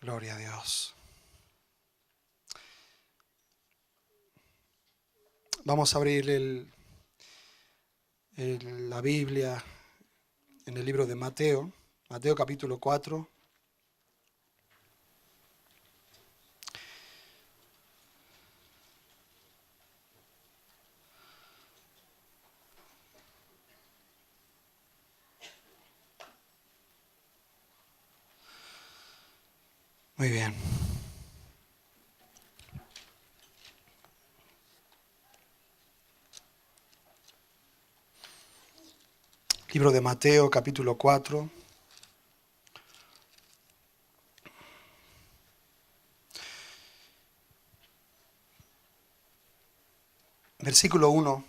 Gloria a Dios. Vamos a abrir la Biblia en el libro de Mateo, Mateo capítulo 4. Muy bien. Libro de Mateo, capítulo 4. Versículo 1.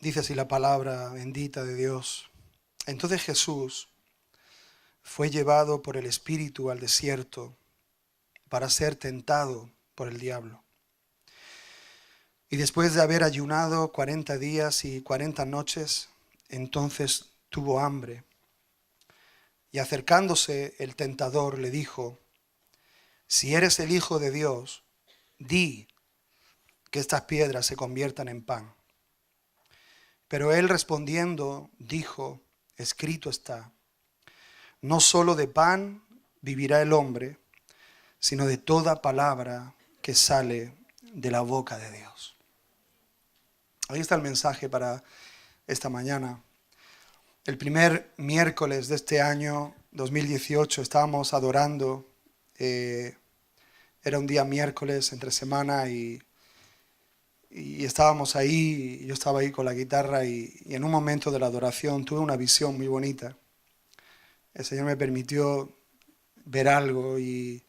Dice así la palabra bendita de Dios. Entonces Jesús fue llevado por el Espíritu al desierto para ser tentado por el diablo. Y después de haber ayunado 40 días y 40 noches, entonces tuvo hambre. Y acercándose el tentador le dijo: si eres el Hijo de Dios, di que estas piedras se conviertan en pan. Pero él respondiendo dijo: escrito está, no solo de pan vivirá el hombre, sino de toda palabra que sale de la boca de Dios. Ahí está el mensaje para esta mañana. El primer miércoles de este año 2018 estábamos adorando. Era un día miércoles entre semana y estábamos ahí. Yo estaba ahí con la guitarra y en un momento de la adoración tuve una visión muy bonita. El Señor me permitió ver algo y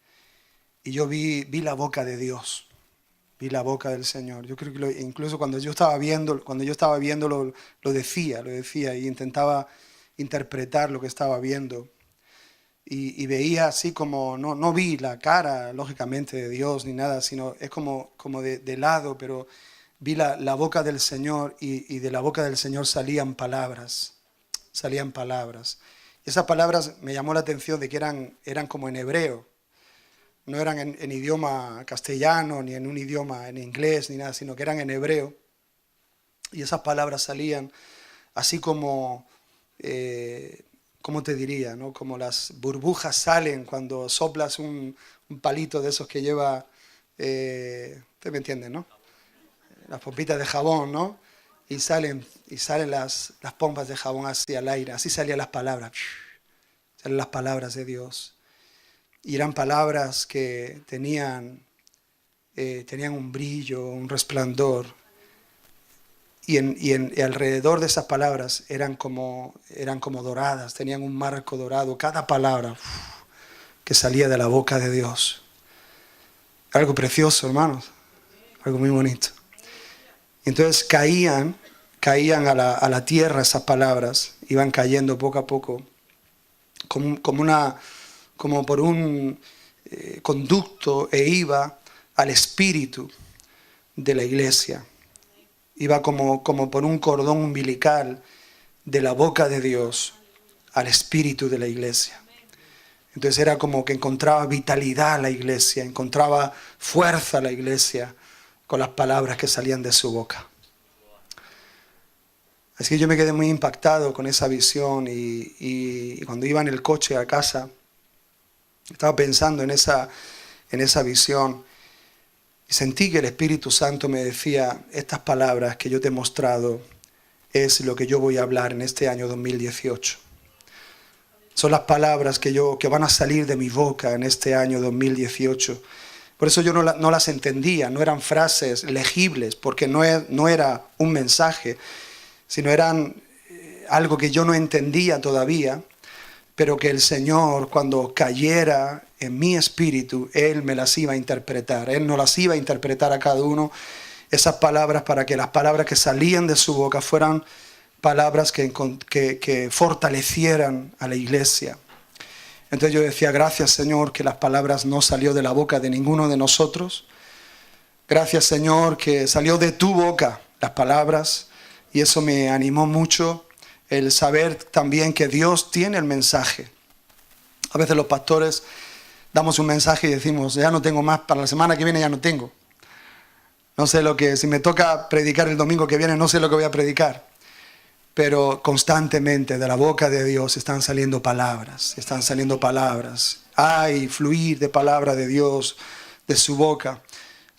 yo vi la boca de Dios. Vi la boca del Señor. Yo creo que incluso cuando yo estaba viendo lo decía y intentaba interpretar lo que estaba viendo. Y veía así como, no vi la cara, lógicamente, de Dios ni nada, sino es como de lado, pero vi la boca del Señor y de la boca del Señor salían palabras. Y esas palabras me llamó la atención de que eran como en hebreo. No eran en idioma castellano, ni en un idioma en inglés, ni nada, sino que eran en hebreo. Y esas palabras salían así como, ¿cómo te diría? ¿No? Como las burbujas salen cuando soplas un palito de esos que lleva, usted me entiende, ¿no? Las pompitas de jabón, ¿no? Y salen las pompas de jabón hacia el aire. Así salían las palabras. Salen las palabras de Dios. Y eran palabras que tenían un brillo, un resplandor. Y alrededor de esas palabras eran como doradas, tenían un marco dorado. Cada palabra que salía de la boca de Dios. Algo precioso, hermanos. Algo muy bonito. Y entonces caían a la tierra esas palabras. Iban cayendo poco a poco. Como por un conducto e iba al espíritu de la iglesia. Iba como por un cordón umbilical de la boca de Dios al espíritu de la iglesia. Entonces era como que encontraba vitalidad la iglesia, encontraba fuerza la iglesia con las palabras que salían de su boca. Así que yo me quedé muy impactado con esa visión y cuando iba en el coche a casa, estaba pensando en esa visión y sentí que el Espíritu Santo me decía: estas palabras que yo te he mostrado es lo que yo voy a hablar en este año 2018. Son las palabras que van a salir de mi boca en este año 2018. Por eso yo no las entendía, no eran frases legibles, porque no era un mensaje, sino eran algo que yo no entendía todavía, pero que el Señor, cuando cayera en mi espíritu, Él me las iba a interpretar. Él nos las iba a interpretar a cada uno, esas palabras, para que las palabras que salían de su boca fueran palabras que fortalecieran a la iglesia. Entonces yo decía: gracias, Señor, que las palabras no salió de la boca de ninguno de nosotros. Gracias, Señor, que salió de tu boca las palabras, y eso me animó mucho el saber también que Dios tiene el mensaje. A veces los pastores damos un mensaje y decimos, ya no tengo más, para la semana que viene ya no tengo. No sé si me toca predicar el domingo que viene, no sé lo que voy a predicar. Pero constantemente de la boca de Dios están saliendo palabras. Hay fluir de palabra de Dios, de su boca.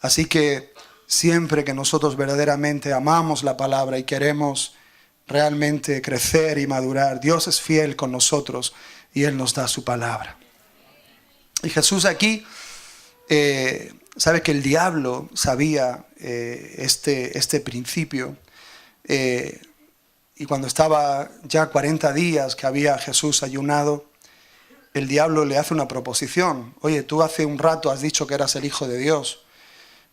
Así que siempre que nosotros verdaderamente amamos la palabra y queremos realmente crecer y madurar, Dios es fiel con nosotros y Él nos da su palabra. Y Jesús aquí, sabe que el diablo sabía este principio. Y cuando estaba ya 40 días que había Jesús ayunado, el diablo le hace una proposición. Oye, tú hace un rato has dicho que eras el Hijo de Dios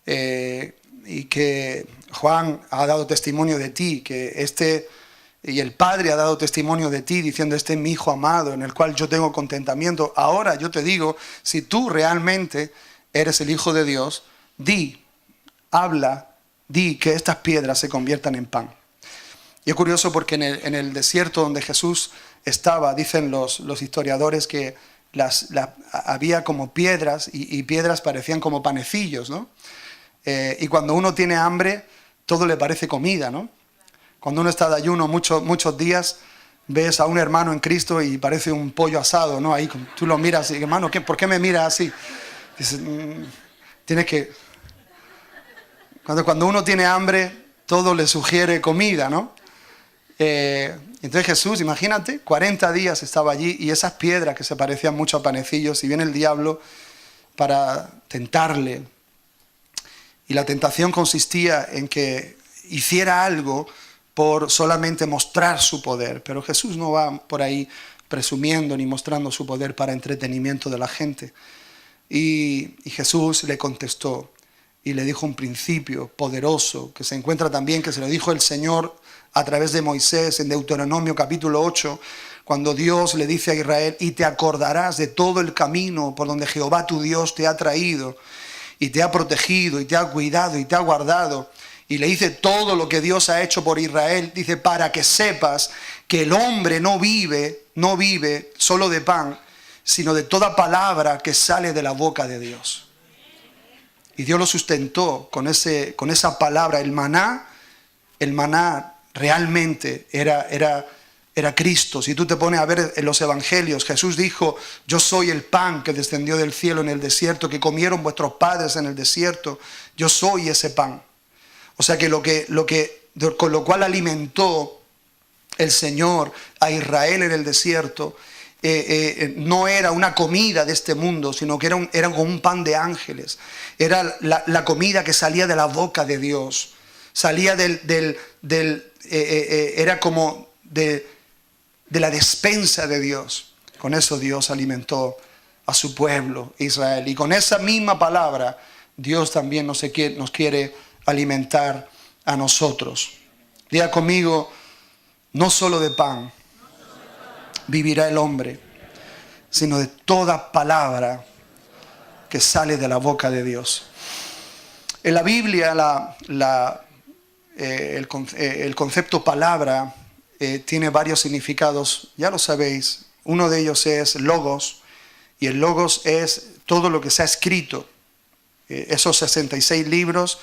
y que Juan ha dado testimonio de ti, y el Padre ha dado testimonio de ti diciendo, este es mi Hijo amado en el cual yo tengo contentamiento. Ahora yo te digo, si tú realmente eres el Hijo de Dios, habla que estas piedras se conviertan en pan. Y es curioso porque en el desierto donde Jesús estaba, dicen los historiadores que había como piedras y piedras parecían como panecillos, ¿no? Y cuando uno tiene hambre, todo le parece comida, ¿no? Cuando uno está de ayuno muchos días, ves a un hermano en Cristo y parece un pollo asado, ¿no? Ahí tú lo miras y dices, hermano, ¿por qué me miras así? Dices, tienes que... Cuando uno tiene hambre, todo le sugiere comida, ¿no? Entonces Jesús, imagínate, 40 días estaba allí y esas piedras que se parecían mucho a panecillos, y viene el diablo para tentarle. Y la tentación consistía en que hiciera algo por solamente mostrar su poder. Pero Jesús no va por ahí presumiendo ni mostrando su poder para entretenimiento de la gente. Y Jesús le contestó y le dijo un principio poderoso que se encuentra también, que se lo dijo el Señor a través de Moisés en Deuteronomio capítulo 8, cuando Dios le dice a Israel, y te acordarás de todo el camino por donde Jehová tu Dios te ha traído, y te ha protegido, y te ha cuidado, y te ha guardado. Y le dice todo lo que Dios ha hecho por Israel, dice, para que sepas que el hombre no vive solo de pan, sino de toda palabra que sale de la boca de Dios. Y Dios lo sustentó con esa palabra. El maná realmente era Cristo. Si tú te pones a ver en los evangelios, Jesús dijo, yo soy el pan que descendió del cielo en el desierto, que comieron vuestros padres en el desierto. Yo soy ese pan. O sea que con lo cual alimentó el Señor a Israel en el desierto, no era una comida de este mundo, sino que era como un pan de ángeles. Era la comida que salía de la boca de Dios. Salía era como de la despensa de Dios. Con eso Dios alimentó a su pueblo, Israel. Y con esa misma palabra, Dios también nos quiere alimentar a nosotros. Diga conmigo, no solo de pan vivirá el hombre, sino de toda palabra que sale de la boca de Dios. En la Biblia, el concepto palabra tiene varios significados, ya lo sabéis. Uno de ellos es logos, y el logos es todo lo que se ha escrito. Esos 66 libros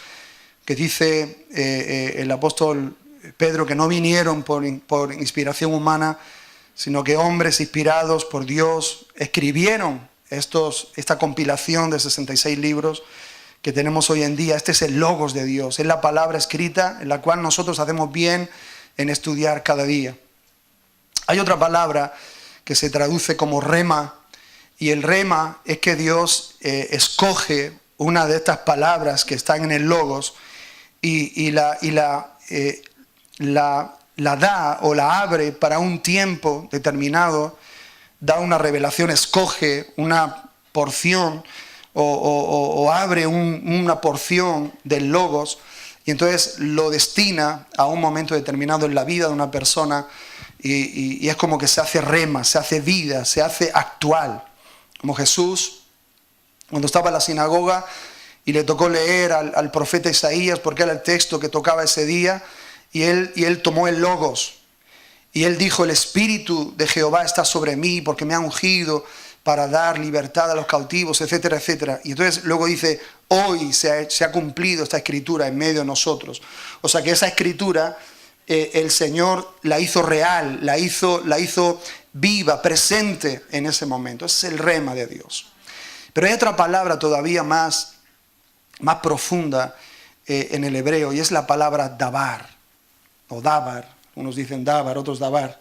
que dice el apóstol Pedro que no vinieron por inspiración humana, sino que hombres inspirados por Dios escribieron esta compilación de 66 libros que tenemos hoy en día. Este es el logos de Dios, es la palabra escrita en la cual nosotros hacemos bien en estudiar cada día. Hay otra palabra que se traduce como rema, y el rema es que Dios escoge una de estas palabras que están en el logos y la da o la abre para un tiempo determinado, da una revelación, escoge una porción o abre una porción del logos, y entonces lo destina a un momento determinado en la vida de una persona, y es como que se hace rema, se hace vida, se hace actual. Como Jesús, cuando estaba en la sinagoga y le tocó leer al profeta Isaías, porque era el texto que tocaba ese día, y él tomó el logos Y él dijo, el Espíritu de Jehová está sobre mí porque me ha ungido para dar libertad a los cautivos, etcétera, etcétera. Y entonces luego dice, hoy se ha cumplido esta escritura en medio de nosotros. O sea que esa escritura el Señor la hizo real, la hizo viva, presente en ese momento. Ese es el rema de Dios. Pero hay otra palabra todavía más profunda en el hebreo, y es la palabra dabar, o dabar. Unos dicen dabar, otros dabar.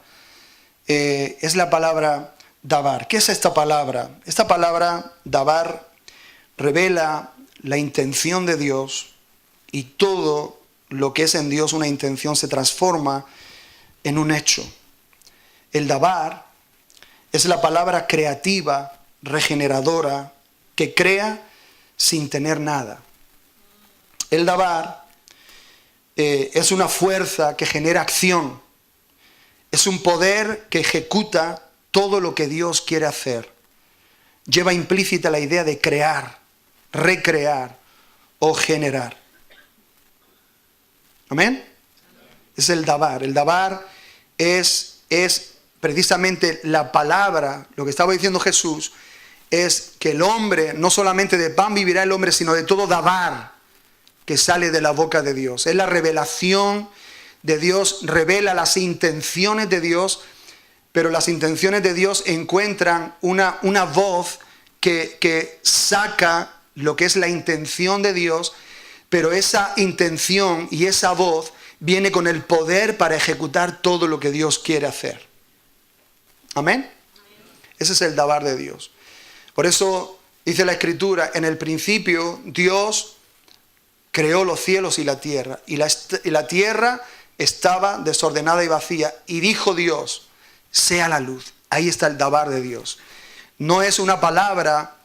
Es la palabra dabar. ¿Qué es esta palabra? Esta palabra dabar revela la intención de Dios, y todo lo que es en Dios una intención se transforma en un hecho. El dabar es la palabra creativa, regeneradora, que crea sin tener nada. El dabar es una fuerza que genera acción. Es un poder que ejecuta todo lo que Dios quiere hacer. Lleva implícita la idea de crear, recrear o generar. ¿Amén? Es el dabar. El dabar es precisamente la palabra, lo que estaba diciendo Jesús, es que el hombre, no solamente de pan vivirá el hombre, sino de todo dabar que sale de la boca de Dios. Es la revelación de Dios, revela las intenciones de Dios, pero las intenciones de Dios encuentran una voz que saca lo que es la intención de Dios, pero esa intención y esa voz viene con el poder para ejecutar todo lo que Dios quiere hacer. ¿Amén? Ese es el dabar de Dios. Por eso dice la Escritura, en el principio Dios creó los cielos y la tierra, y la tierra estaba desordenada y vacía, y dijo Dios, sea la luz. Ahí está el dabar de Dios. No es una palabra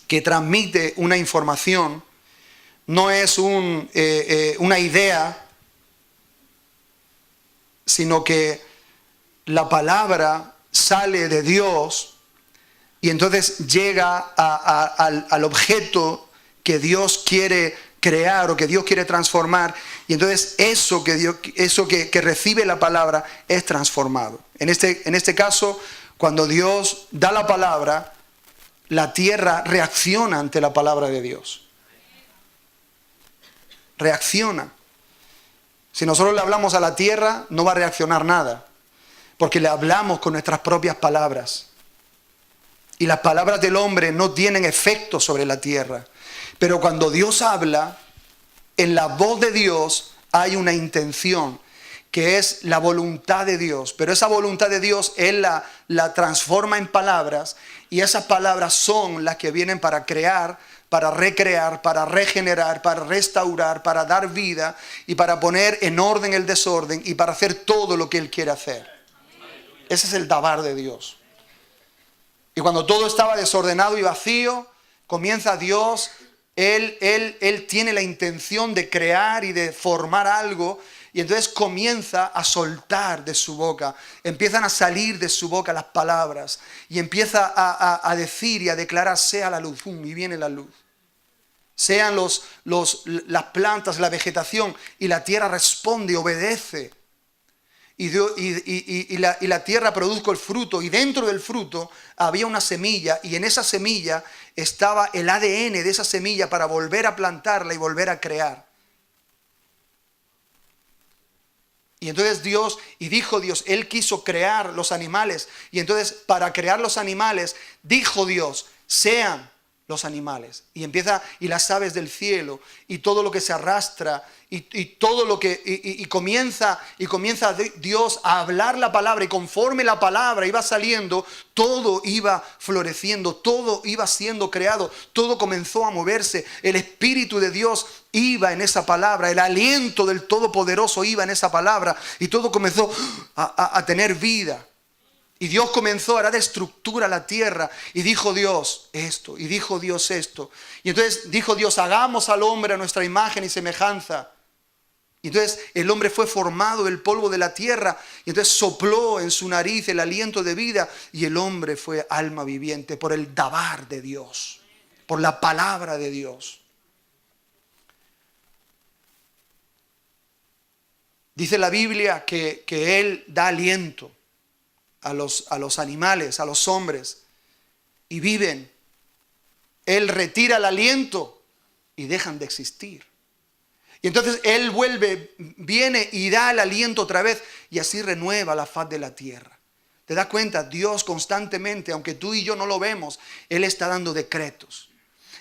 que transmite una información, no es una idea, sino que la palabra sale de Dios y entonces llega al objeto que Dios quiere crear o que Dios quiere transformar, y entonces eso que recibe la palabra es transformado. En este caso, cuando Dios da la palabra, la tierra reacciona ante la palabra de Dios. Reacciona. Si nosotros le hablamos a la tierra, no va a reaccionar nada, porque le hablamos con nuestras propias palabras. Y las palabras del hombre no tienen efecto sobre la tierra. Pero cuando Dios habla, en la voz de Dios hay una intención, que es la voluntad de Dios. Pero esa voluntad de Dios Él la transforma en palabras, y esas palabras son las que vienen para crear, para recrear, para regenerar, para restaurar, para dar vida y para poner en orden el desorden y para hacer todo lo que Él quiere hacer. Ese es el dabar de Dios. Y cuando todo estaba desordenado y vacío, comienza Dios, Él tiene la intención de crear y de formar algo, y entonces comienza a soltar de su boca, empiezan a salir de su boca las palabras, y empieza a decir y a declarar, sea la luz, y viene la luz. Sean las plantas, la vegetación, y la tierra responde, obedece. Y la tierra produjo el fruto, y dentro del fruto había una semilla, y en esa semilla estaba el ADN de esa semilla para volver a plantarla y volver a crear. Y entonces dijo Dios, Él quiso crear los animales, y entonces para crear los animales, dijo Dios, sean los animales, y las aves del cielo, y todo lo que se arrastra, y todo lo que, y comienza Dios a hablar la palabra, y conforme la palabra iba saliendo, todo iba floreciendo, todo iba siendo creado, todo comenzó a moverse, el Espíritu de Dios iba en esa palabra, el aliento del Todopoderoso iba en esa palabra, y todo comenzó a tener vida. Y Dios comenzó a dar estructura a la tierra. Y dijo Dios esto. Y dijo Dios esto. Y entonces dijo Dios, hagamos al hombre a nuestra imagen y semejanza. Y entonces el hombre fue formado del polvo de la tierra. Y entonces sopló en su nariz el aliento de vida. Y el hombre fue alma viviente por el dabar de Dios. Por la palabra de Dios. Dice la Biblia que Él da aliento a los animales, a los hombres, y viven. Él retira el aliento y dejan de existir. Y entonces Él vuelve, viene y da el aliento otra vez, y así renueva la faz de la tierra. ¿Te das cuenta? Dios constantemente, aunque tú y yo no lo vemos, Él está dando decretos.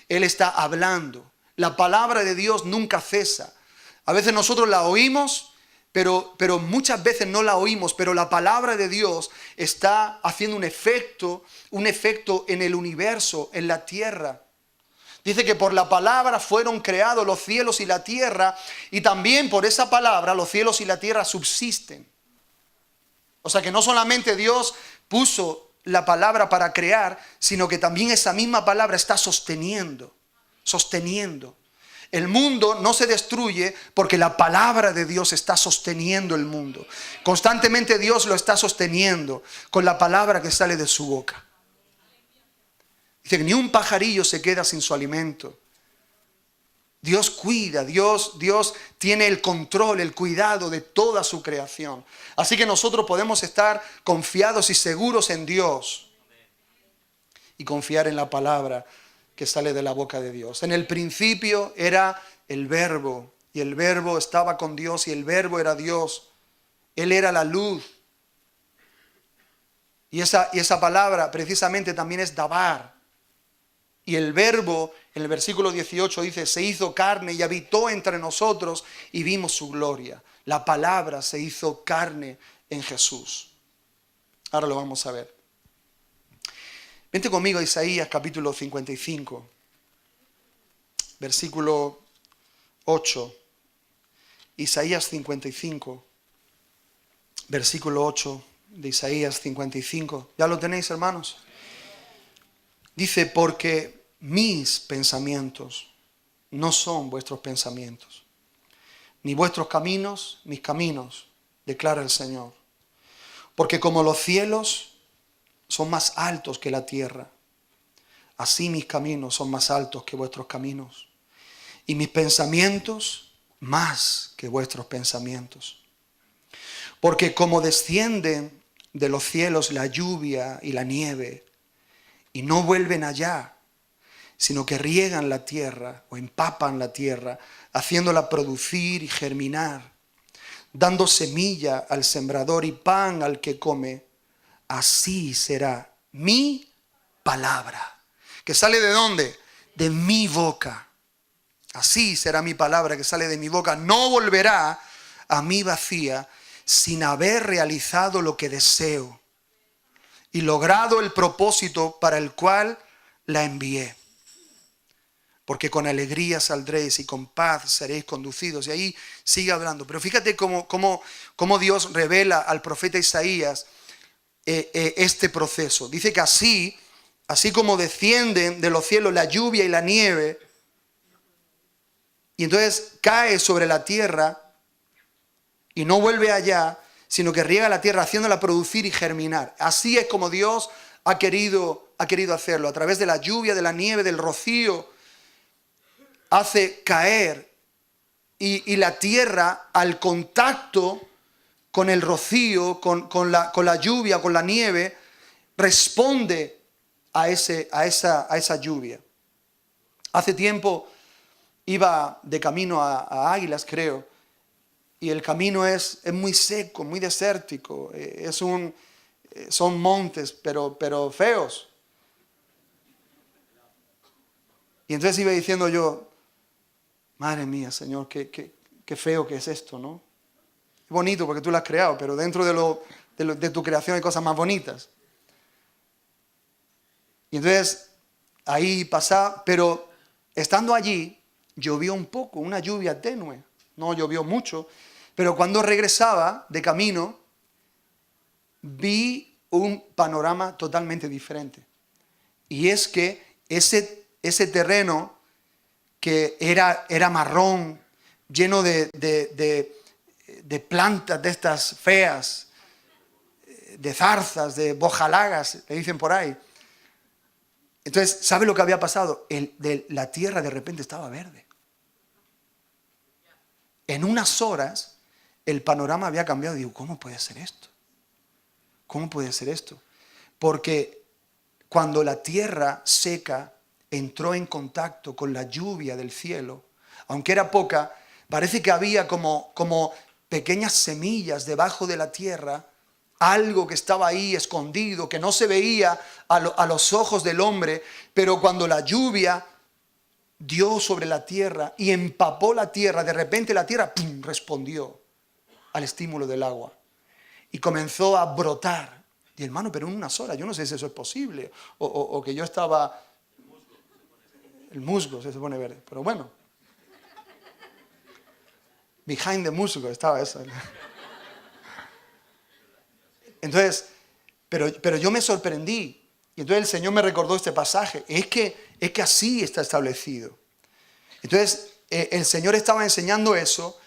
Él está hablando. La palabra de Dios nunca cesa. A veces nosotros la oímos, pero muchas veces no la oímos, pero la palabra de Dios está haciendo un efecto en el universo, en la tierra. Dice que por la palabra fueron creados los cielos y la tierra, y también por esa palabra los cielos y la tierra subsisten. O sea que no solamente Dios puso la palabra para crear, sino que también esa misma palabra está sosteniendo. El mundo no se destruye porque la palabra de Dios está sosteniendo el mundo. Constantemente Dios lo está sosteniendo con la palabra que sale de su boca. Dice que ni un pajarillo se queda sin su alimento. Dios cuida, Dios tiene el control, el cuidado de toda su creación. Así que nosotros podemos estar confiados y seguros en Dios y confiar en la palabra que sale de la boca de Dios. En el principio era el Verbo, y el Verbo estaba con Dios, y el Verbo era Dios. Él era la luz. Y esa palabra precisamente también es dabar. Y el Verbo, en el versículo 18 dice, se hizo carne y habitó entre nosotros y vimos su gloria. La palabra se hizo carne en Jesús. Ahora lo vamos a ver. Vente conmigo a Isaías capítulo 55, versículo 8. Isaías 55, versículo 8 de Isaías 55. ¿Ya lo tenéis, hermanos? Dice, porque mis pensamientos no son vuestros pensamientos, ni vuestros caminos, mis caminos, declara el Señor. Porque como los cielos son más altos que la tierra, así mis caminos son más altos que vuestros caminos, y mis pensamientos más que vuestros pensamientos. Porque como descienden de los cielos la lluvia y la nieve, y no vuelven allá, sino que riegan la tierra o empapan la tierra, haciéndola producir y germinar, dando semilla al sembrador y pan al que come, así será mi palabra. ¿Que sale de dónde? De mi boca. Así será mi palabra que sale de mi boca. No volverá a mí vacía sin haber realizado lo que deseo y logrado el propósito para el cual la envié. Porque con alegría saldréis y con paz seréis conducidos. Y ahí sigue hablando. Pero fíjate cómo Dios revela al profeta Isaías este proceso. Dice que así como descienden de los cielos la lluvia y la nieve, y entonces cae sobre la tierra y no vuelve allá, sino que riega la tierra haciéndola producir y germinar. Así es como Dios ha querido hacerlo. A través de la lluvia, de la nieve, del rocío, hace caer y la tierra al contacto con el rocío, con la lluvia, con la nieve, responde a esa lluvia. Hace tiempo iba de camino a Águilas, creo, y el camino es muy seco, muy desértico, son montes, pero feos. Y entonces iba diciendo yo, madre mía, Señor, qué feo que es esto, ¿no? Es bonito porque tú lo has creado, pero dentro de tu creación hay cosas más bonitas. Y entonces ahí pasaba, pero estando allí llovió un poco, una lluvia tenue, no llovió mucho, pero cuando regresaba de camino vi un panorama totalmente diferente. Y es que ese terreno que era marrón, lleno de plantas de estas feas, de zarzas, de bojalagas, le dicen por ahí. Entonces, ¿sabe lo que había pasado? La tierra de repente estaba verde. En unas horas, el panorama había cambiado. Digo, ¿cómo puede ser esto? ¿Cómo puede ser esto? Porque cuando la tierra seca entró en contacto con la lluvia del cielo, aunque era poca, parece que había como pequeñas semillas debajo de la tierra, algo que estaba ahí escondido, que no se veía a los ojos del hombre, pero cuando la lluvia dio sobre la tierra y empapó la tierra, de repente la tierra ¡pum!, respondió al estímulo del agua y comenzó a brotar. Y hermano, pero en unas horas, yo no sé si eso es posible, o que yo estaba... El musgo se pone verde, pero bueno. Behind the musgo estaba eso. Entonces, pero yo me sorprendí. Y entonces el Señor me recordó este pasaje. Es que así está establecido. Entonces, el Señor estaba enseñando eso,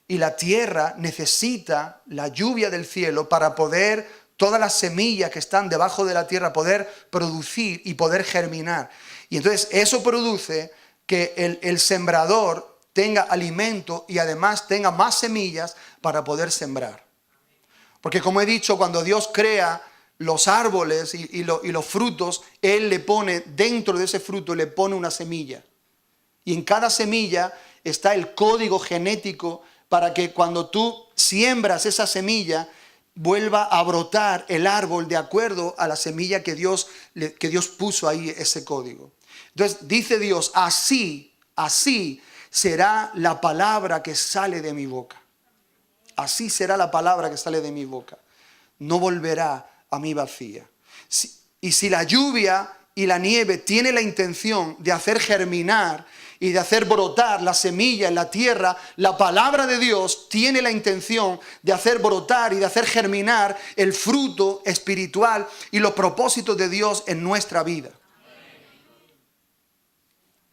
y la tierra necesita la lluvia del cielo para poder, todas las semillas que están debajo de la tierra, poder producir y poder germinar. Y entonces eso produce que el sembrador tenga alimento y además tenga más semillas para poder sembrar. Porque como he dicho, cuando Dios crea los árboles y los frutos, Él le pone, dentro de ese fruto, le pone una semilla. Y en cada semilla está el código genético para que cuando tú siembras esa semilla, vuelva a brotar el árbol de acuerdo a la semilla que Dios puso ahí, ese código. Entonces dice Dios, así será la palabra que sale de mi boca. Así será la palabra que sale de mi boca. No volverá a mí vacía. Y si la lluvia y la nieve tiene la intención de hacer germinar y de hacer brotar la semilla en la tierra, la palabra de Dios tiene la intención de hacer brotar y de hacer germinar el fruto espiritual y los propósitos de Dios en nuestra vida.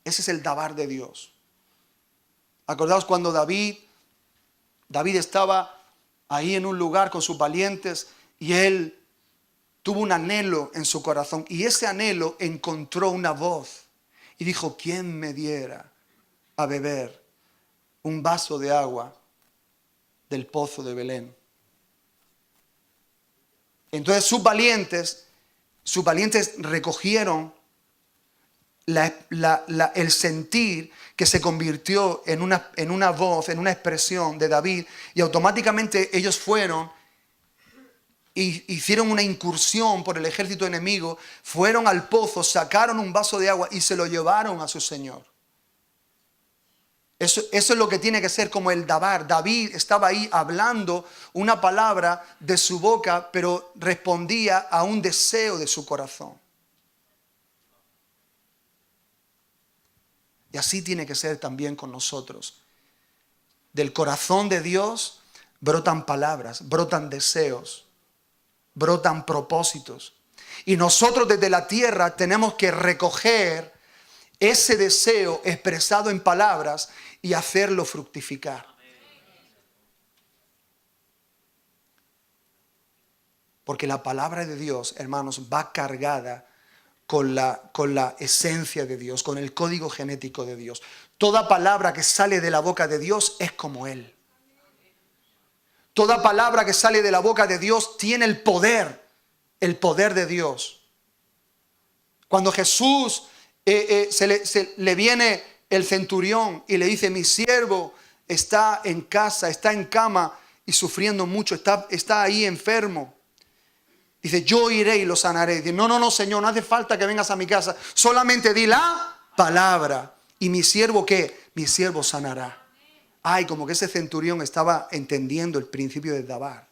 Ese es el dabar de Dios. Acordaos cuando David estaba ahí en un lugar con sus valientes y él tuvo un anhelo en su corazón, y ese anhelo encontró una voz y dijo, ¿quién me diera a beber un vaso de agua del pozo de Belén? Entonces sus valientes recogieron el sentir, que se convirtió en una voz, en una expresión de David, y automáticamente ellos fueron y hicieron una incursión por el ejército enemigo, fueron al pozo, sacaron un vaso de agua y se lo llevaron a su Señor. Eso es lo que tiene que ser como el dabar. David estaba ahí hablando una palabra de su boca, pero respondía a un deseo de su corazón. Y así tiene que ser también con nosotros. Del corazón de Dios brotan palabras, brotan deseos, brotan propósitos. Y nosotros desde la tierra tenemos que recoger ese deseo expresado en palabras y hacerlo fructificar. Porque la palabra de Dios, hermanos, va cargada con la esencia de Dios, con el código genético de Dios. Toda palabra que sale de la boca de Dios es como Él. Toda palabra que sale de la boca de Dios tiene el poder de Dios. Cuando Jesús se le viene el centurión y le dice, mi siervo está en casa, está en cama y sufriendo mucho, está ahí enfermo. Dice, yo iré y lo sanaré. Dice, no, Señor, no hace falta que vengas a mi casa. Solamente di la palabra. ¿Y mi siervo qué? Mi siervo sanará. Ay, como que ese centurión estaba entendiendo el principio del dabar.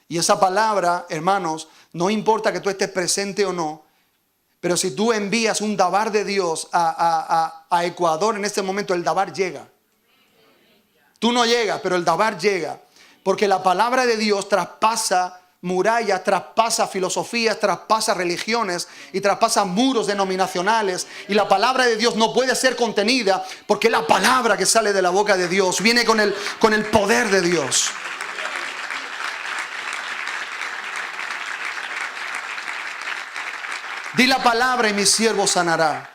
Y esa palabra, hermanos, no importa que tú estés presente o no, pero si tú envías un dabar de Dios a Ecuador en este momento, el dabar llega. Tú no llegas, pero el dabar llega. Porque la palabra de Dios traspasa murallas, traspasa filosofías, traspasa religiones y traspasa muros denominacionales. Y la palabra de Dios no puede ser contenida porque la palabra que sale de la boca de Dios viene con el poder de Dios. Di la palabra y mi siervo sanará.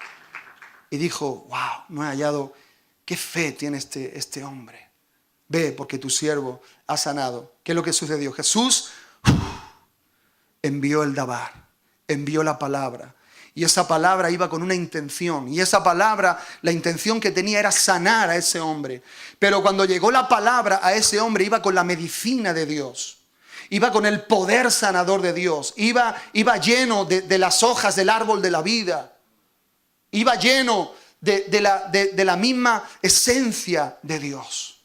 Y dijo, wow, no he hallado, qué fe tiene este hombre. ve porque tu siervo ha sanado. ¿Qué es lo que sucedió? Jesús envió el dabar, envió la palabra. Y esa palabra iba con una intención. Y esa palabra, la intención que tenía era sanar a ese hombre. Pero cuando llegó la palabra a ese hombre, iba con la medicina de Dios. Iba con el poder sanador de Dios. Iba lleno de las hojas del árbol de la vida. Iba lleno de la misma esencia de Dios.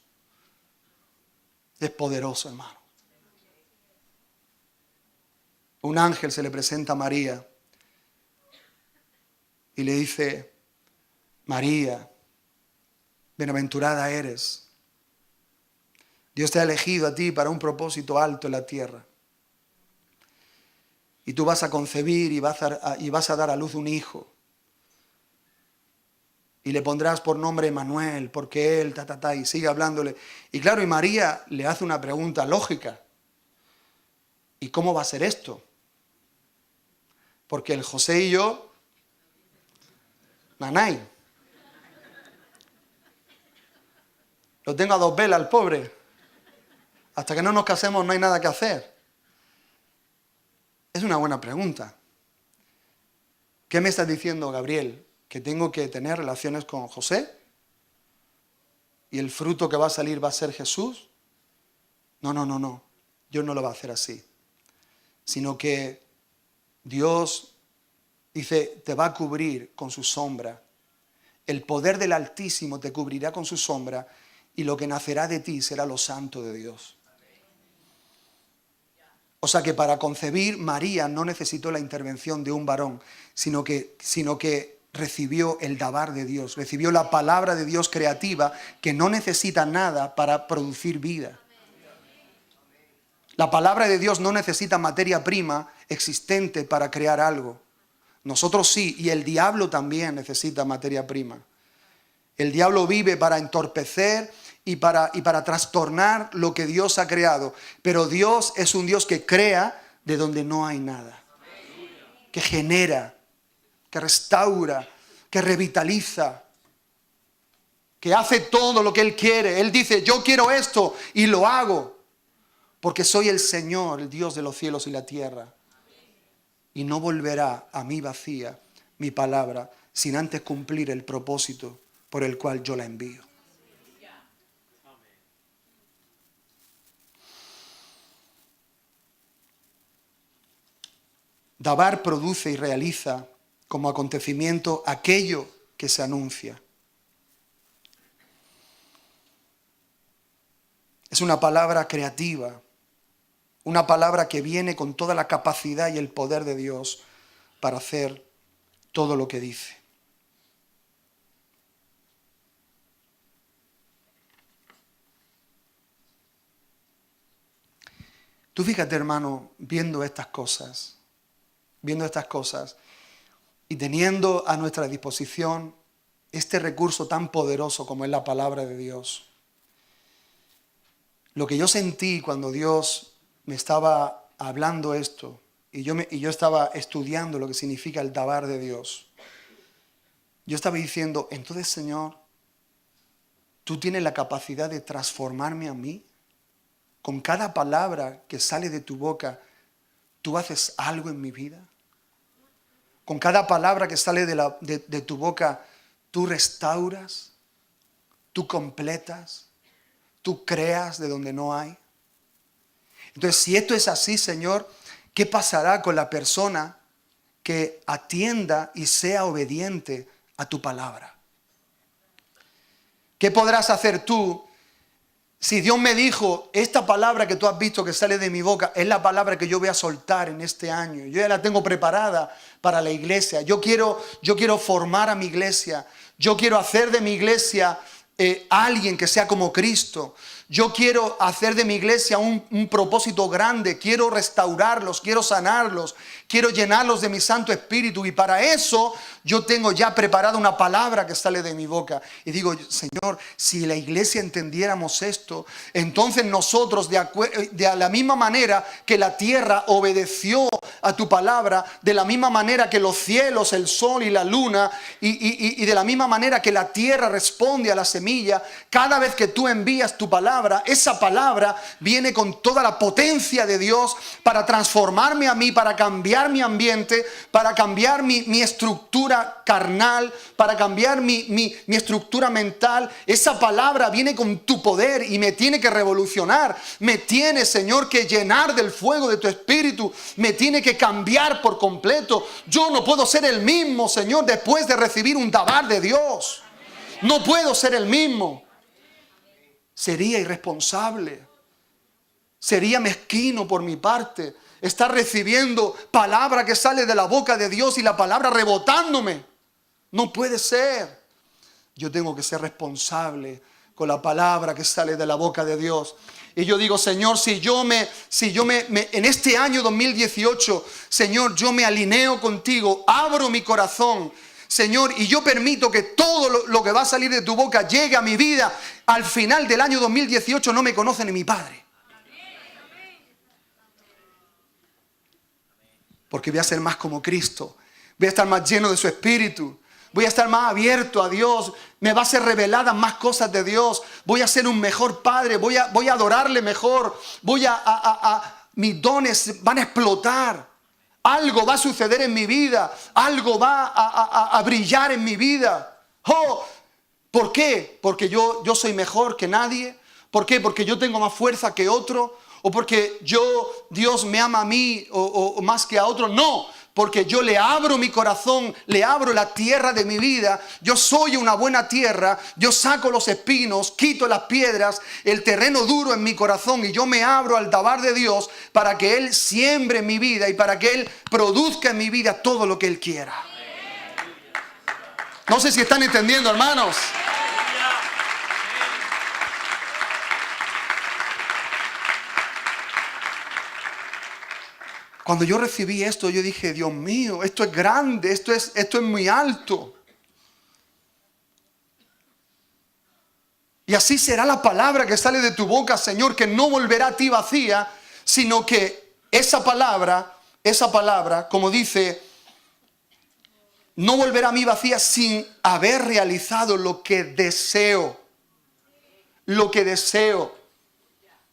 Es poderoso, hermano. Un ángel se le presenta a María y le dice: María, bienaventurada eres. Dios te ha elegido a ti para un propósito alto en la tierra. Y tú vas a concebir y vas a dar a luz un hijo. Y le pondrás por nombre Emmanuel, porque él, y sigue hablándole. Y claro, y María le hace una pregunta lógica. ¿Y cómo va a ser esto? Porque el José y yo, nanay. Lo tengo a dos velas al pobre. Hasta que no nos casemos no hay nada que hacer. Es una buena pregunta. ¿Qué me estás diciendo, Gabriel? ¿Que tengo que tener relaciones con José? ¿Y el fruto que va a salir va a ser Jesús? No. Dios no lo va a hacer así. Sino que Dios dice, te va a cubrir con su sombra. El poder del Altísimo te cubrirá con su sombra y lo que nacerá de ti será lo santo de Dios. O sea que para concebir, María no necesitó la intervención de un varón, sino que recibió el dabar de Dios, recibió la palabra de Dios creativa que no necesita nada para producir vida. La palabra de Dios no necesita materia prima existente para crear algo. Nosotros sí, y el diablo también necesita materia prima. El diablo vive para entorpecer y para trastornar lo que Dios ha creado. Pero Dios es un Dios que crea de donde no hay nada. Que genera, que restaura, que revitaliza, que hace todo lo que Él quiere. Él dice, yo quiero esto y lo hago. Porque soy el Señor, el Dios de los cielos y la tierra. Y no volverá a mí vacía mi palabra sin antes cumplir el propósito por el cual yo la envío. Dabar produce y realiza como acontecimiento aquello que se anuncia. Es una palabra creativa, una palabra que viene con toda la capacidad y el poder de Dios para hacer todo lo que dice. Tú fíjate, hermano, viendo estas cosas y teniendo a nuestra disposición este recurso tan poderoso como es la palabra de Dios. Lo que yo sentí cuando Dios me estaba hablando esto y yo estaba estudiando lo que significa el dabar de Dios, yo estaba diciendo, entonces, Señor, ¿tú tienes la capacidad de transformarme a mí? Con cada palabra que sale de tu boca, ¿tú haces algo en mi vida? Con cada palabra que sale de tu boca, ¿tú restauras? ¿Tú completas? ¿Tú creas de donde no hay? Entonces, si esto es así, Señor, ¿qué pasará con la persona que atienda y sea obediente a tu palabra? ¿Qué podrás hacer tú si Dios me dijo, esta palabra que tú has visto que sale de mi boca es la palabra que yo voy a soltar en este año? Yo ya la tengo preparada para la iglesia. Yo quiero formar a mi iglesia. Yo quiero hacer de mi iglesia alguien que sea como Cristo. Yo quiero hacer de mi iglesia un propósito grande. Quiero restaurarlos, quiero sanarlos, quiero llenarlos de mi Santo Espíritu. Y para eso yo tengo ya preparada una palabra que sale de mi boca. Y digo, Señor, si la iglesia entendiéramos esto, entonces nosotros de la misma manera que la tierra obedeció a tu palabra, de la misma manera que los cielos, el sol y la luna, y de la misma manera que la tierra responde a la semilla, cada vez que tú envías tu palabra, esa palabra viene con toda la potencia de Dios para transformarme a mí, para cambiar mi ambiente, para cambiar mi estructura carnal, para cambiar mi estructura mental. Esa palabra viene con tu poder y me tiene que revolucionar. Me tiene, Señor, que llenar del fuego de tu espíritu. Me tiene que cambiar por completo. Yo no puedo ser el mismo, Señor, después de recibir un dabar de Dios. No puedo ser el mismo. Sería irresponsable. Sería mezquino por mi parte estar recibiendo palabra que sale de la boca de Dios y la palabra rebotándome. No puede ser. Yo tengo que ser responsable con la palabra que sale de la boca de Dios. Y yo digo, Señor, si yo en este año 2018, Señor, yo me alineo contigo, abro mi corazón, Señor, y yo permito que todo lo que va a salir de tu boca llegue a mi vida. Al final del año 2018 no me conoce ni mi padre. Porque voy a ser más como Cristo. Voy a estar más lleno de su espíritu. Voy a estar más abierto a Dios. Me va a ser reveladas más cosas de Dios. Voy a ser un mejor padre. Voy a adorarle mejor. Mis dones van a explotar. Algo va a suceder en mi vida. Algo va a brillar en mi vida. Oh, ¿por qué? Porque yo soy mejor que nadie. ¿Por qué? Porque yo tengo más fuerza que otro. O porque Dios me ama a mí o más que a otro. No, porque yo le abro mi corazón, le abro la tierra de mi vida. Yo soy una buena tierra. Yo saco los espinos, quito las piedras, el terreno duro en mi corazón. Y yo me abro al dabar de Dios para que Él siembre en mi vida y para que Él produzca en mi vida todo lo que Él quiera. No sé si están entendiendo, hermanos. Cuando yo recibí esto, yo dije, Dios mío, esto es grande, esto es muy alto. Y así será la palabra que sale de tu boca, Señor, que no volverá a ti vacía, sino que esa palabra, como dice, no volverá a mí vacía sin haber realizado lo que deseo. Lo que deseo.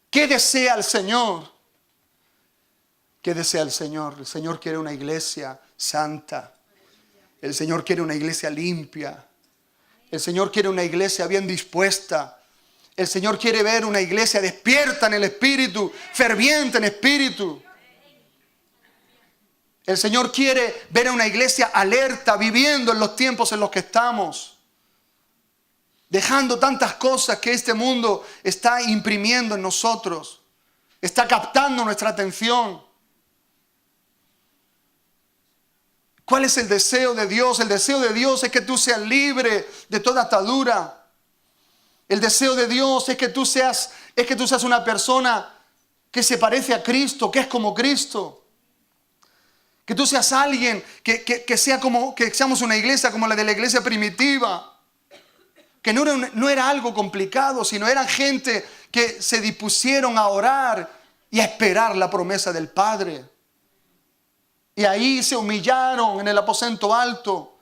¿Qué desea el Señor? ¿Qué desea el Señor? El Señor quiere una iglesia santa. El Señor quiere una iglesia limpia. El Señor quiere una iglesia bien dispuesta. El Señor quiere ver una iglesia despierta en el espíritu, ferviente en espíritu. El Señor quiere ver a una iglesia alerta, viviendo en los tiempos en los que estamos. Dejando tantas cosas que este mundo está imprimiendo en nosotros. Está captando nuestra atención. ¿Cuál es el deseo de Dios? El deseo de Dios es que tú seas libre de toda atadura. El deseo de Dios es que tú seas una persona que se parece a Cristo, que es como Cristo. Que tú seas alguien que seamos una iglesia como la de la iglesia primitiva. Que no era algo complicado, sino eran gente que se dispusieron a orar y a esperar la promesa del Padre. Y ahí se humillaron en el aposento alto.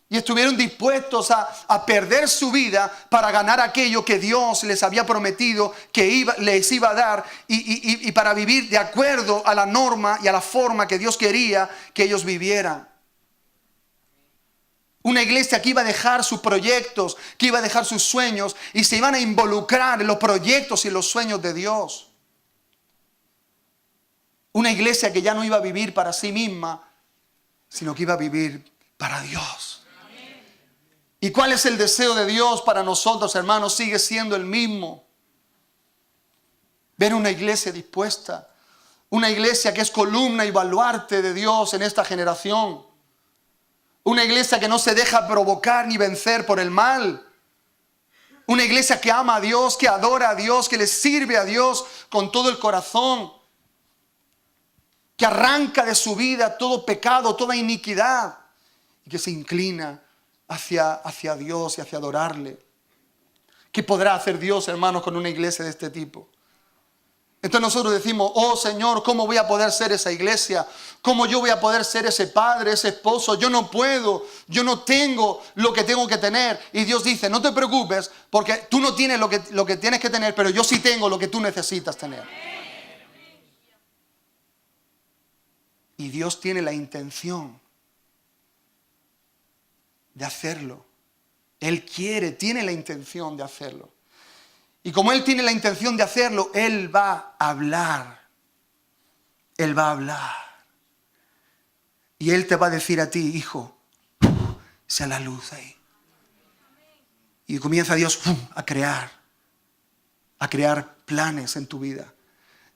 Y estuvieron dispuestos a perder su vida para ganar aquello que Dios les había prometido que les iba a dar. Y para vivir de acuerdo a la norma y a la forma que Dios quería que ellos vivieran. Una iglesia que iba a dejar sus proyectos, que iba a dejar sus sueños. Y se iban a involucrar en los proyectos y los sueños de Dios. Una iglesia que ya no iba a vivir para sí misma, sino que iba a vivir para Dios. ¿Y cuál es el deseo de Dios para nosotros, hermanos? Sigue siendo el mismo. Ver una iglesia dispuesta. Una iglesia que es columna y baluarte de Dios en esta generación. Una iglesia que no se deja provocar ni vencer por el mal. Una iglesia que ama a Dios, que adora a Dios, que le sirve a Dios con todo el corazón. Que arranca de su vida todo pecado, toda iniquidad. Y que se inclina hacia Dios y hacia adorarle. ¿Qué podrá hacer Dios, hermanos, con una iglesia de este tipo? Entonces nosotros decimos, oh Señor, ¿cómo voy a poder ser esa iglesia? ¿Cómo yo voy a poder ser ese padre, ese esposo? Yo no puedo, yo no tengo lo que tengo que tener. Y Dios dice, no te preocupes, porque tú no tienes lo que tienes que tener, pero yo sí tengo lo que tú necesitas tener. Y Dios tiene la intención de hacerlo. Él tiene la intención de hacerlo. Y como Él tiene la intención de hacerlo, Él va a hablar. Él va a hablar. Y Él te va a decir a ti, hijo, sea la luz ahí. Y comienza Dios a crear planes en tu vida,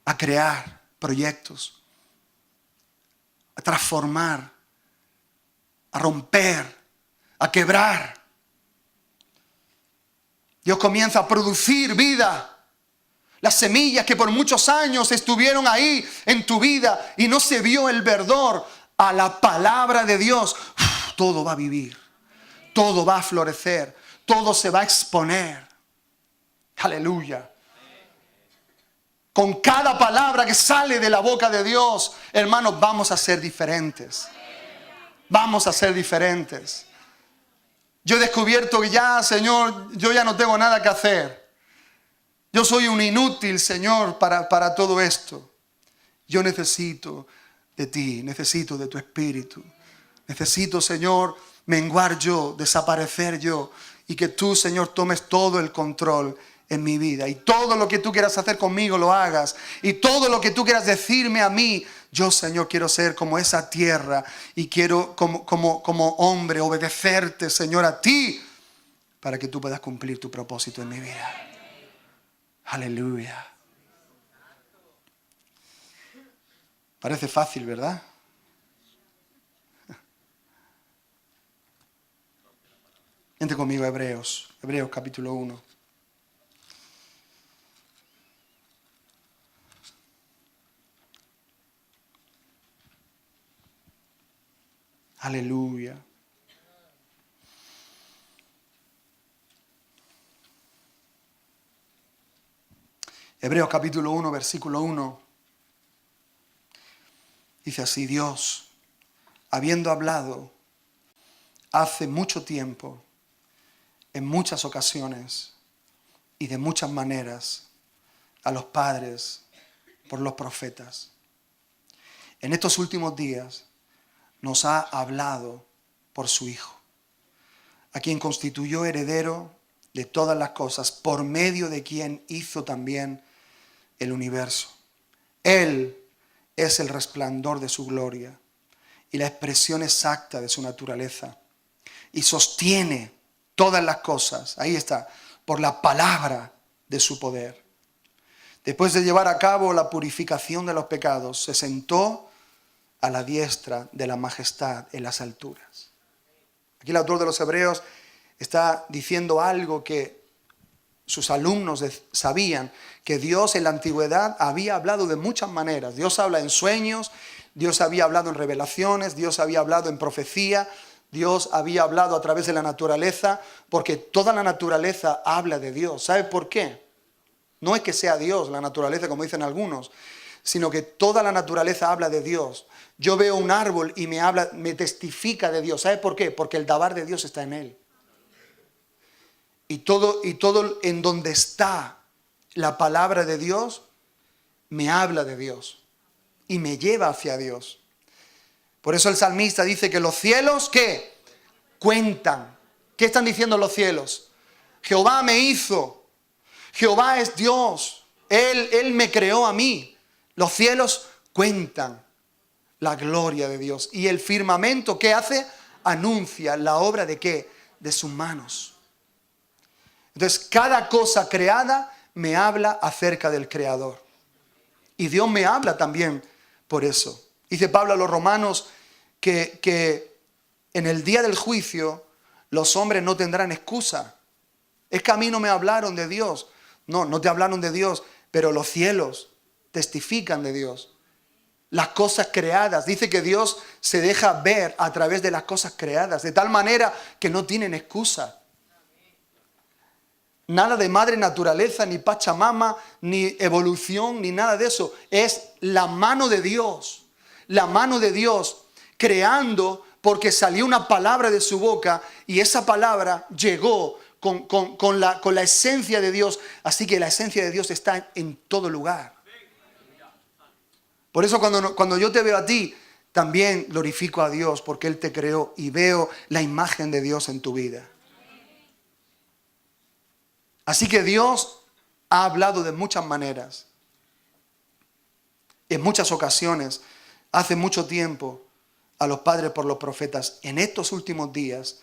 a crear proyectos, a transformar, a romper, a quebrar. Dios comienza a producir vida. Las semillas que por muchos años estuvieron ahí en tu vida y no se vio el verdor, a la palabra de Dios, todo va a vivir, todo va a florecer, todo se va a exponer. Aleluya. Con cada palabra que sale de la boca de Dios, hermanos, vamos a ser diferentes. Vamos a ser diferentes. Yo he descubierto que ya, Señor, yo ya no tengo nada que hacer. Yo soy un inútil, Señor, para todo esto. Yo necesito de ti, necesito de tu espíritu. Necesito, Señor, menguar yo, desaparecer yo. Y que tú, Señor, tomes todo el control en mi vida. Y todo lo que tú quieras hacer conmigo lo hagas. Y todo lo que tú quieras decirme a mí, yo, Señor, quiero ser como esa tierra. Y quiero, como hombre, obedecerte, Señor, a ti. Para que tú puedas cumplir tu propósito en mi vida. Aleluya. Parece fácil, ¿verdad? Vente conmigo a Hebreos capítulo 1. Aleluya. Hebreos capítulo 1, versículo 1. Dice así: Dios, habiendo hablado hace mucho tiempo, en muchas ocasiones y de muchas maneras, a los padres por los profetas, en estos últimos días nos ha hablado por su Hijo, a quien constituyó heredero de todas las cosas, por medio de quien hizo también el universo. Él es el resplandor de su gloria y la expresión exacta de su naturaleza, y sostiene todas las cosas, ahí está, por la palabra de su poder. Después de llevar a cabo la purificación de los pecados, se sentó a la diestra de la majestad en las alturas. Aquí el autor de los Hebreos está diciendo algo que sus alumnos sabían, que Dios en la antigüedad había hablado de muchas maneras. Dios habla en sueños, Dios había hablado en revelaciones, Dios había hablado en profecía, Dios había hablado a través de la naturaleza, porque toda la naturaleza habla de Dios. ¿Sabe por qué? No es que sea Dios la naturaleza, como dicen algunos, sino que toda la naturaleza habla de Dios. Yo veo un árbol y me testifica de Dios. ¿Sabe por qué? Porque el dabar de Dios está en él. Y todo en donde está la palabra de Dios, me habla de Dios y me lleva hacia Dios. Por eso el salmista dice que los cielos, ¿qué? Cuentan. ¿Qué están diciendo los cielos? Jehová me hizo. Jehová es Dios. Él me creó a mí. Los cielos cuentan la gloria de Dios. Y el firmamento, ¿qué hace? Anuncia la obra de ¿qué? De sus manos. Entonces, cada cosa creada me habla acerca del Creador. Y Dios me habla también por eso. Dice Pablo a los romanos que en el día del juicio los hombres no tendrán excusa. Es que a mí no me hablaron de Dios. No te hablaron de Dios, pero los cielos testifican de Dios. Las cosas creadas. Dice que Dios se deja ver a través de las cosas creadas, de tal manera que no tienen excusa. Nada de madre naturaleza, ni Pachamama, ni evolución, ni nada de eso. Es la mano de Dios. La mano de Dios creando, porque salió una palabra de su boca y esa palabra llegó con la esencia de Dios. Así que la esencia de Dios está en todo lugar. Por eso cuando yo te veo a ti, también glorifico a Dios porque Él te creó y veo la imagen de Dios en tu vida. Así que Dios ha hablado de muchas maneras, en muchas ocasiones, hace mucho tiempo, a los padres por los profetas. En estos últimos días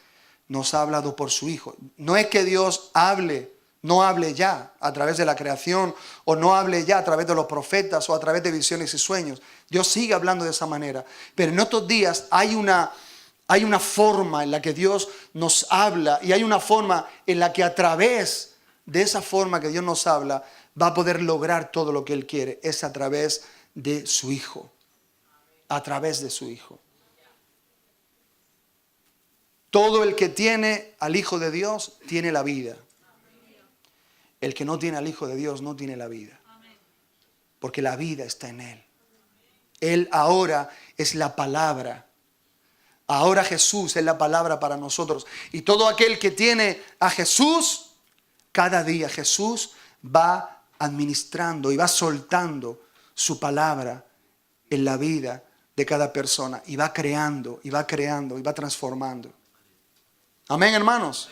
nos ha hablado por su Hijo. No es que Dios no hable ya a través de la creación, o no hable ya a través de los profetas, o a través de visiones y sueños. Dios sigue hablando de esa manera. Pero en estos días hay una forma en la que Dios nos habla, y hay una forma en la que a través de esa forma que Dios nos habla, va a poder lograr todo lo que Él quiere. Es a través de su Hijo. A través de su Hijo. Todo el que tiene al Hijo de Dios tiene la vida. El que no tiene al Hijo de Dios no tiene la vida. Porque la vida está en Él. Él ahora es la palabra. Ahora Jesús es la palabra para nosotros. Y todo aquel que tiene a Jesús, cada día Jesús va administrando y va soltando su palabra en la vida de cada persona. Y va creando, y va creando, y va transformando. Amén, hermanos.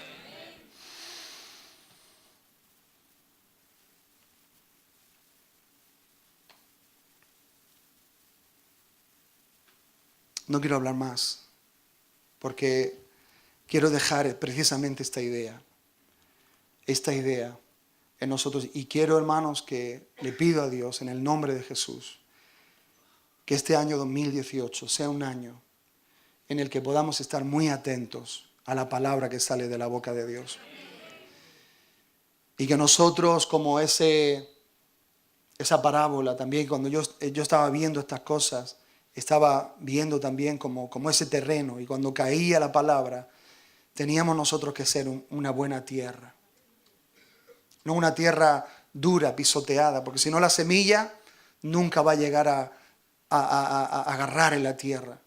No quiero hablar más, porque quiero dejar precisamente esta idea en nosotros. Y quiero, hermanos, que le pido a Dios en el nombre de Jesús, que este año 2018 sea un año en el que podamos estar muy atentos a la palabra que sale de la boca de Dios. Y que nosotros, como esa parábola también, cuando yo estaba viendo estas cosas, estaba viendo también como ese terreno, y cuando caía la palabra, teníamos nosotros que ser una buena tierra. No una tierra dura, pisoteada, porque si no la semilla nunca va a llegar a agarrar en la tierra.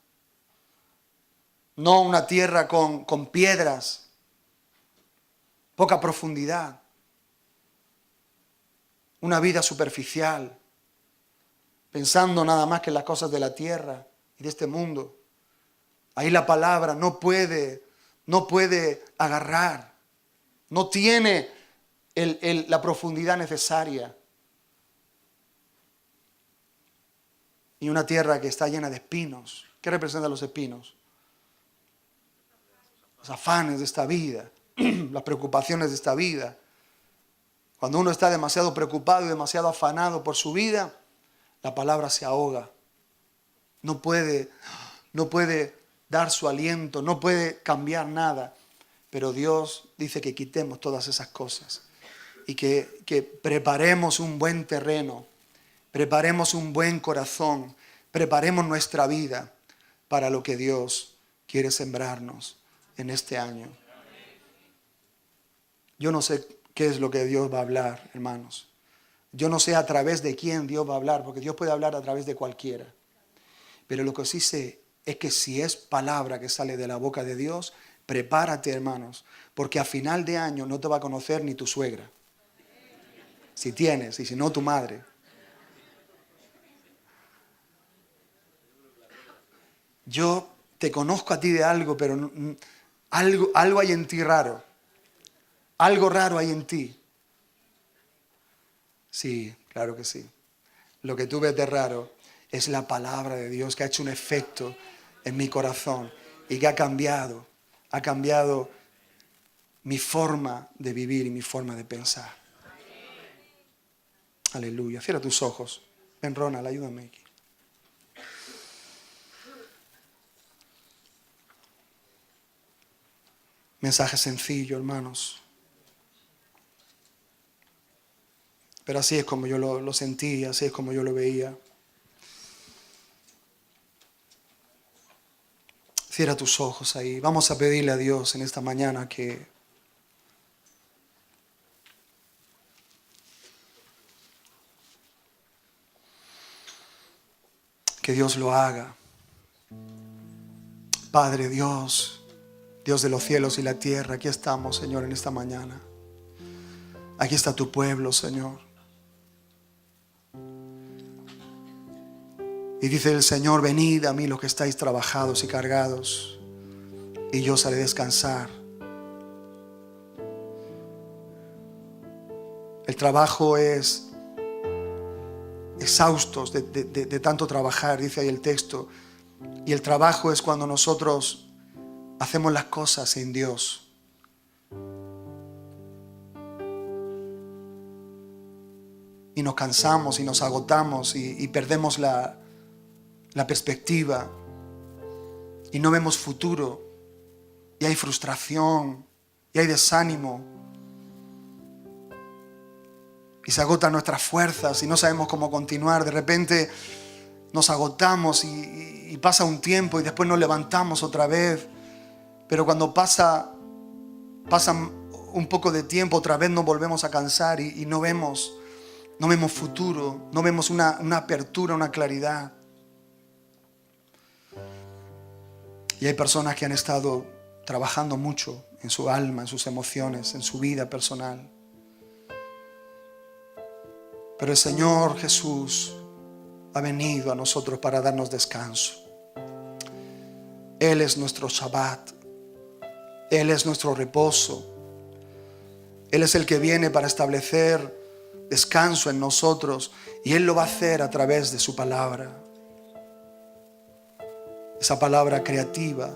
No una tierra con piedras, poca profundidad, una vida superficial, pensando nada más que en las cosas de la tierra y de este mundo. Ahí la palabra no puede agarrar, no tiene la profundidad necesaria. Y una tierra que está llena de espinos. ¿Qué representan los espinos? Los afanes de esta vida, las preocupaciones de esta vida. Cuando uno está demasiado preocupado y demasiado afanado por su vida, la palabra se ahoga. No puede dar su aliento, no puede cambiar nada. Pero Dios dice que quitemos todas esas cosas y que preparemos un buen terreno, preparemos un buen corazón, preparemos nuestra vida para lo que Dios quiere sembrarnos en este año. Yo no sé qué es lo que Dios va a hablar, hermanos. Yo no sé a través de quién Dios va a hablar, porque Dios puede hablar a través de cualquiera. Pero lo que sí sé es que si es palabra que sale de la boca de Dios, prepárate, hermanos, porque a final de año no te va a conocer ni tu suegra. Si tienes, y si no, tu madre. Yo te conozco a ti de algo, pero algo hay en ti raro. Algo raro hay en ti. Sí, claro que sí. Lo que tú ves de raro es la palabra de Dios que ha hecho un efecto en mi corazón y que ha cambiado mi forma de vivir y mi forma de pensar. Aleluya. Cierra tus ojos. Ven, Ronald, ayúdame aquí. Mensaje sencillo, hermanos. Pero así es como yo lo sentí, así es como yo lo veía. Cierra tus ojos ahí. Vamos a pedirle a Dios en esta mañana que que Dios lo haga. Padre Dios, Dios de los cielos y la tierra, aquí estamos, Señor, en esta mañana. Aquí está tu pueblo, Señor. Y dice el Señor: venid a mí los que estáis trabajados y cargados, y yo os haré descansar. El trabajo es exhaustos de tanto trabajar, dice ahí el texto. Y el trabajo es cuando nosotros hacemos las cosas sin Dios. Y nos cansamos y nos agotamos y perdemos la perspectiva. Y no vemos futuro. Y hay frustración. Y hay desánimo. Y se agotan nuestras fuerzas y no sabemos cómo continuar. De repente nos agotamos y pasa un tiempo y después nos levantamos otra vez. Pero cuando pasa un poco de tiempo, otra vez nos volvemos a cansar y no vemos futuro, no vemos una apertura, una claridad. Y hay personas que han estado trabajando mucho en su alma, en sus emociones, en su vida personal. Pero el Señor Jesús ha venido a nosotros para darnos descanso. Él es nuestro Shabbat. Él es nuestro reposo. Él es el que viene para establecer descanso en nosotros. Y Él lo va a hacer a través de su palabra. Esa palabra creativa.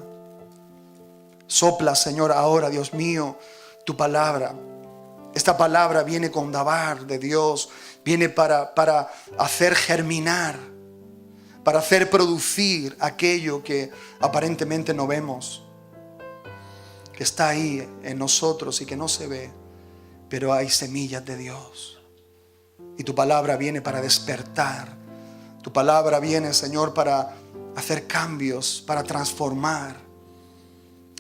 Sopla, Señor, ahora, Dios mío, tu palabra. Esta palabra viene con dabar de Dios. Viene para hacer germinar, para hacer producir aquello que aparentemente no vemos, que está ahí en nosotros y que no se ve, pero hay semillas de Dios. Y tu palabra viene para despertar. Tu palabra viene, Señor, para hacer cambios, para transformar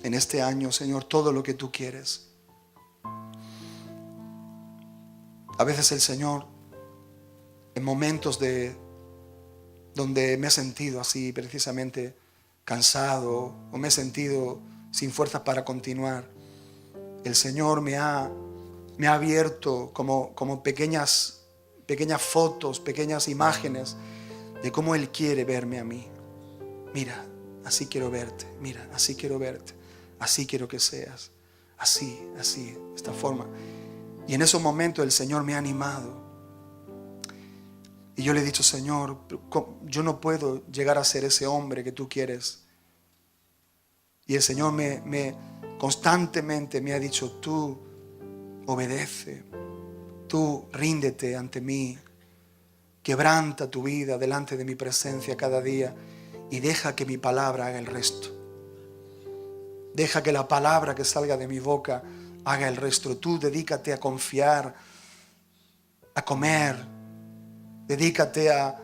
en este año, Señor, todo lo que tú quieres. A veces el Señor, en momentos donde me he sentido así precisamente cansado o me he sentido sin fuerzas para continuar, el Señor me ha abierto como pequeñas fotos, pequeñas imágenes de cómo Él quiere verme a mí. Mira, así quiero verte. Mira, así quiero verte. Así quiero que seas. Así, esta forma. Y en esos momentos el Señor me ha animado. Y yo le he dicho: Señor, yo no puedo llegar a ser ese hombre que tú quieres. Y el Señor constantemente me ha dicho: tú obedece, tú ríndete ante mí, quebranta tu vida delante de mi presencia cada día y deja que mi palabra haga el resto. Deja que la palabra que salga de mi boca haga el resto. Tú dedícate a confiar, a comer. Dedícate a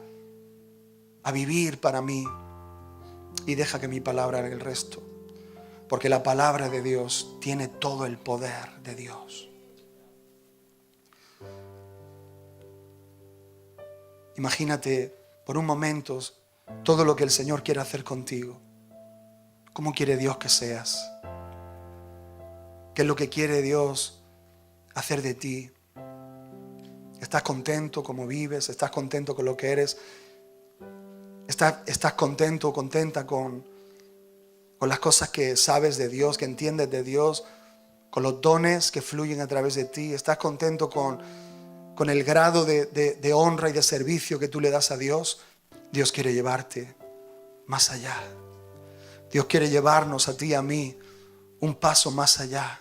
vivir para mí y deja que mi palabra haga el resto. Porque la palabra de Dios tiene todo el poder de Dios. Imagínate por un momento todo lo que el Señor quiere hacer contigo. ¿Cómo quiere Dios que seas? ¿Qué es lo que quiere Dios hacer de ti? ¿Estás contento como vives? ¿Estás contento con lo que eres? ¿Estás contento o contenta con las cosas que sabes de Dios, que entiendes de Dios, con los dones que fluyen a través de ti? ¿Estás contento con el grado de honra y de servicio que tú le das a Dios? Dios quiere llevarte más allá. Dios quiere llevarnos a ti y a mí un paso más allá.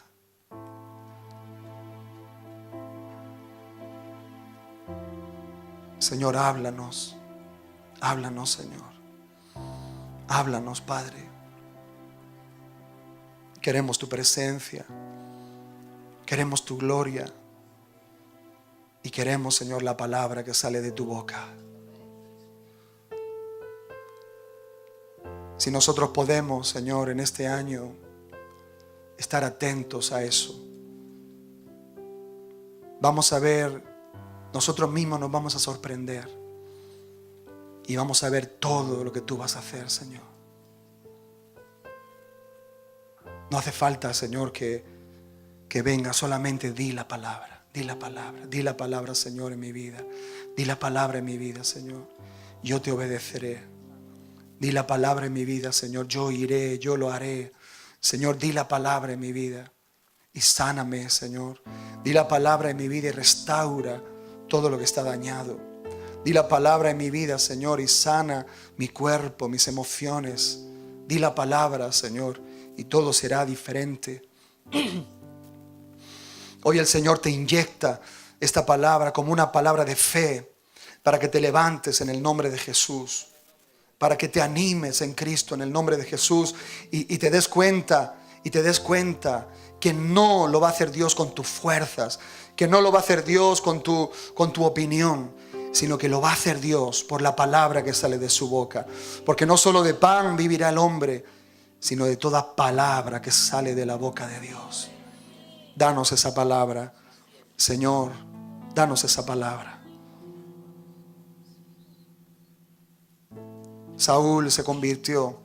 Señor, háblanos, Señor. Háblanos, Padre. Queremos tu presencia, queremos tu gloria y queremos, Señor, la palabra que sale de tu boca. Si nosotros podemos, Señor, en este año estar atentos a eso, vamos a ver, nosotros mismos nos vamos a sorprender y vamos a ver todo lo que tú vas a hacer, Señor. No hace falta, Señor, que venga, solamente di la palabra, di la palabra, di la palabra, Señor, en mi vida. Di la palabra en mi vida, Señor. Yo te obedeceré. Di la palabra en mi vida, Señor. Yo iré, yo lo haré. Señor, di la palabra en mi vida y sáname, Señor. Di la palabra en mi vida y restaura todo lo que está dañado. Di la palabra en mi vida, Señor, y sana mi cuerpo, mis emociones. Di la palabra, Señor, y todo será diferente. Hoy el Señor te inyecta esta palabra como una palabra de fe para que te levantes en el nombre de Jesús, para que te animes en Cristo en el nombre de Jesús y te des cuenta que no lo va a hacer Dios con tus fuerzas, que no lo va a hacer Dios con tu opinión, sino que lo va a hacer Dios por la palabra que sale de su boca. Porque no solo de pan vivirá el hombre, sino de toda palabra que sale de la boca de Dios. Danos esa palabra, Señor, danos esa palabra. Saúl se convirtió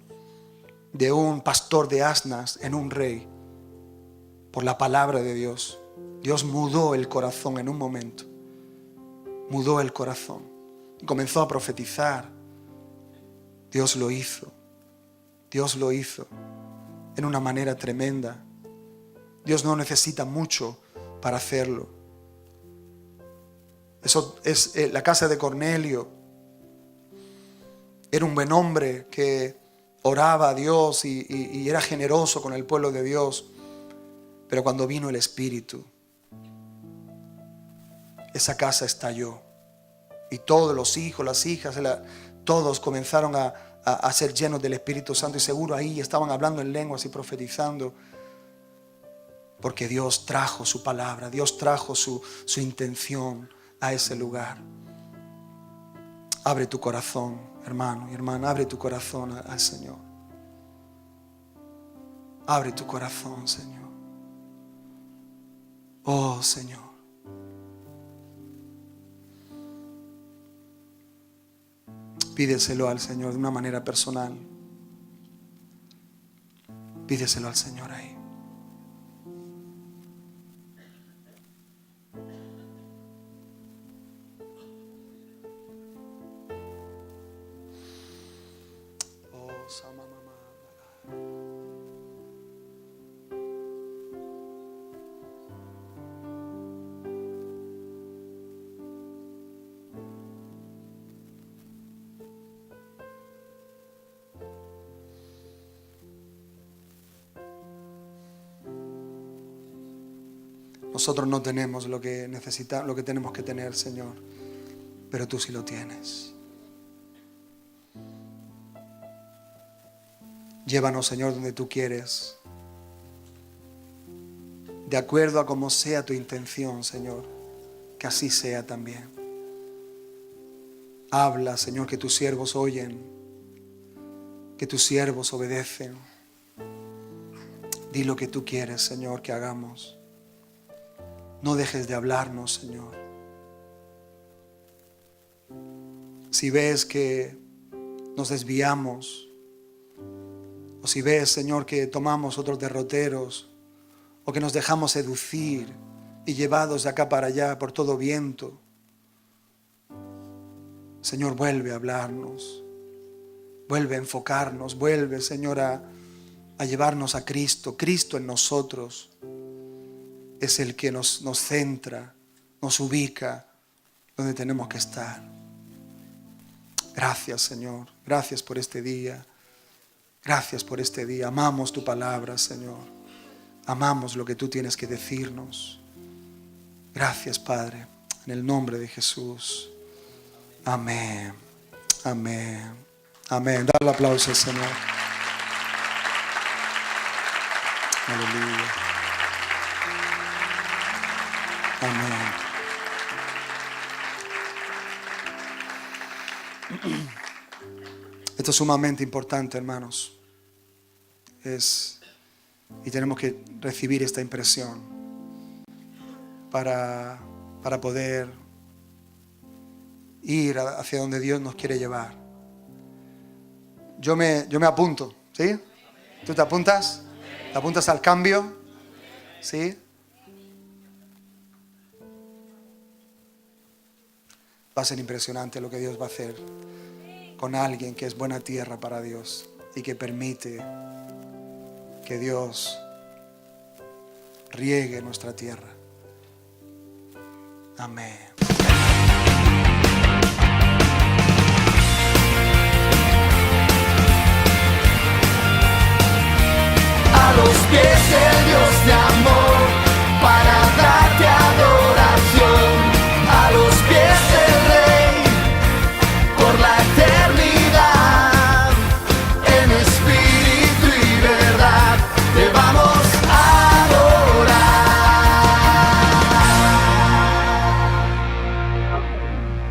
de un pastor de asnas en un rey por la palabra de Dios. Dios mudó el corazón en un momento. Mudó el corazón y comenzó a profetizar. Dios lo hizo. Dios lo hizo en una manera tremenda. Dios no necesita mucho para hacerlo. Eso es la casa de Cornelio. Era un buen hombre que oraba a Dios y era generoso con el pueblo de Dios. Pero cuando vino el Espíritu, esa casa estalló. Y todos los hijos, las hijas, todos comenzaron a ser llenos del Espíritu Santo. Y seguro ahí estaban hablando en lenguas y profetizando. Porque Dios trajo su palabra, Dios trajo su intención a ese lugar. Abre tu corazón, hermano y hermana, abre tu corazón al Señor. Abre tu corazón, Señor. Oh, Señor. Pídeselo al Señor de una manera personal. Pídeselo al Señor ahí. Nosotros no tenemos lo que necesitamos, lo que tenemos que tener, Señor, pero tú sí lo tienes. Llévanos, Señor, donde tú quieres, de acuerdo a como sea tu intención, Señor, que así sea también. Habla, Señor, que tus siervos oyen, que tus siervos obedecen. Di lo que tú quieres, Señor, que hagamos. No dejes de hablarnos, Señor. Si ves que nos desviamos, o si ves, Señor, que tomamos otros derroteros, o que nos dejamos seducir y llevados de acá para allá por todo viento, Señor, vuelve a hablarnos, vuelve a enfocarnos, vuelve, Señor, a llevarnos a Cristo. Cristo en nosotros es el que nos centra, nos ubica donde tenemos que estar. Gracias, Señor. Gracias por este día. Gracias por este día. Amamos tu palabra, Señor. Amamos lo que tú tienes que decirnos. Gracias, Padre. En el nombre de Jesús. Amén. Amén. Amén. Dale el aplauso al Señor. Aleluya. Amén. Esto es sumamente importante, hermanos. Y tenemos que recibir esta impresión para poder ir hacia donde Dios nos quiere llevar. yo me apunto, ¿sí? ¿Tú te apuntas? ¿Te apuntas al cambio? ¿Sí? Va a ser impresionante lo que Dios va a hacer con alguien que es buena tierra para Dios y que permite que Dios riegue nuestra tierra. Amén. A los pies